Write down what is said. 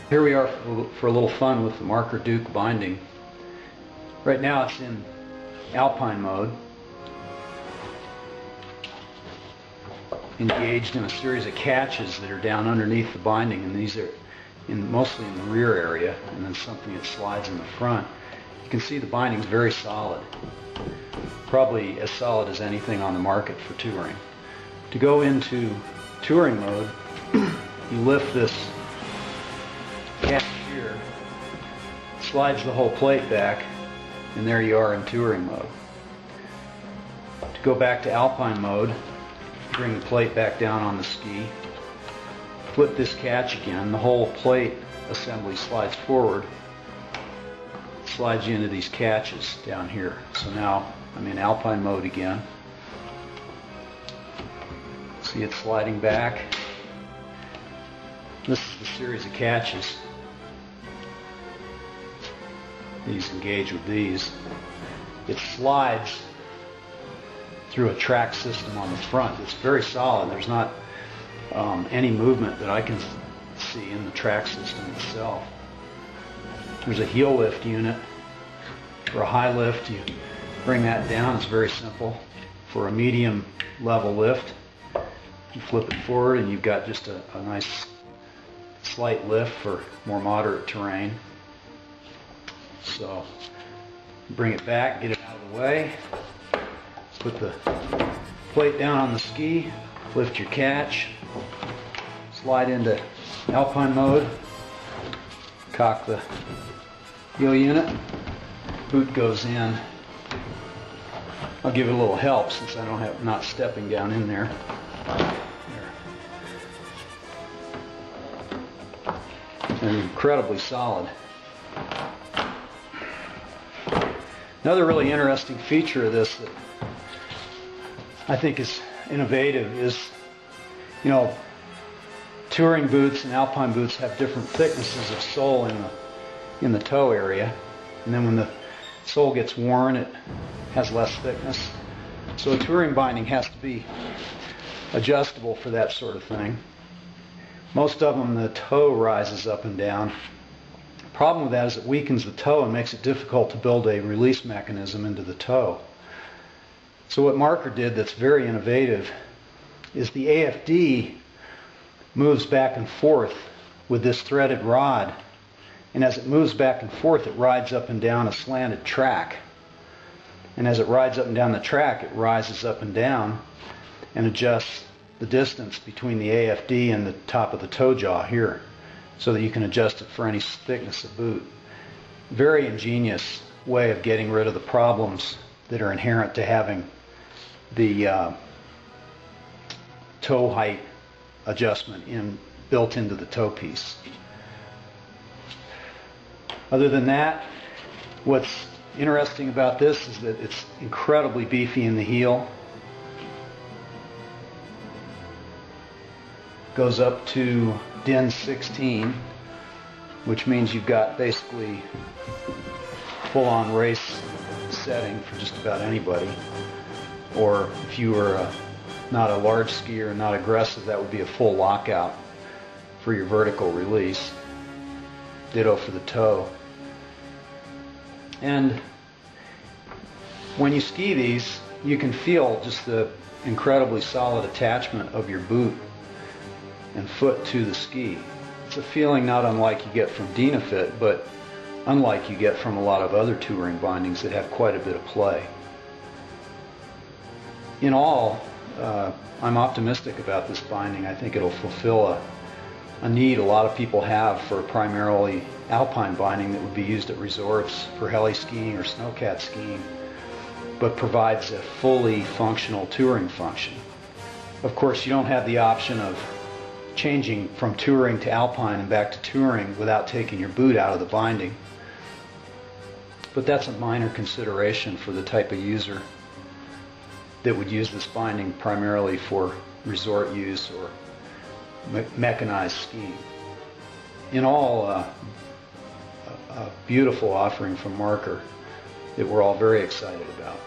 Here we are for a little fun with the Marker Duke binding. Right now it's in alpine mode, engaged in a series of catches that are down underneath the binding, and these are mostly in the rear area, and then something that slides in the front. You can see the binding is very solid, probably as solid as anything on the market for touring. To go into touring mode, you lift this catch here, slides the whole plate back, and there you are in touring mode. To go back to alpine mode, bring the plate back down on the ski, flip this catch again, the whole plate assembly slides forward, slides you into these catches down here. So now I'm in alpine mode again. See it sliding back. This is the series of catches. These engage with these. It slides through a track system on the front. It's very solid. There's not any movement that I can see in the track system itself. There's a heel lift unit. For a high lift, you bring that down. It's very simple. For a medium level lift, you flip it forward and you've got just a nice slight lift for more moderate terrain. So bring it back, get it out of the way, put the plate down on the ski, lift your catch, slide into alpine mode, cock the heel unit, boot goes in. I'll give it a little help since I don't have not stepping down in there. They're incredibly solid. Another really interesting feature of this that I think is innovative is, you know, touring boots and alpine boots have different thicknesses of sole in the toe area, and then when the sole gets worn, it has less thickness. So a touring binding has to be adjustable for that sort of thing. Most of them, the toe rises up and down. The problem with that is it weakens the toe and makes it difficult to build a release mechanism into the toe. So what Marker did that's very innovative is the AFD moves back and forth with this threaded rod, and as it moves back and forth, it rides up and down a slanted track. And as it rides up and down the track, it rises up and down and adjusts the distance between the AFD and the top of the toe jaw here, so that you can adjust it for any thickness of boot. Very ingenious way of getting rid of the problems that are inherent to having the toe height adjustment built into the toe piece. Other than that, what's interesting about this is that it's incredibly beefy in the heel. Goes up to DIN 16, which means you've got basically full-on race setting for just about anybody. Or if you were not a large skier, not aggressive, that would be a full lockout for your vertical release. Ditto for the toe. And when you ski these, you can feel just the incredibly solid attachment of your boot and foot to the ski. It's a feeling not unlike you get from Dynafit, but unlike you get from a lot of other touring bindings that have quite a bit of play. In all, I'm optimistic about this binding. I think it'll fulfill a need a lot of people have for primarily alpine binding that would be used at resorts for heli skiing or snowcat skiing, but provides a fully functional touring function. Of course, you don't have the option of changing from touring to alpine and back to touring without taking your boot out of the binding. But that's a minor consideration for the type of user that would use this binding primarily for resort use or mechanized skiing. In all, a beautiful offering from Marker that we're all very excited about.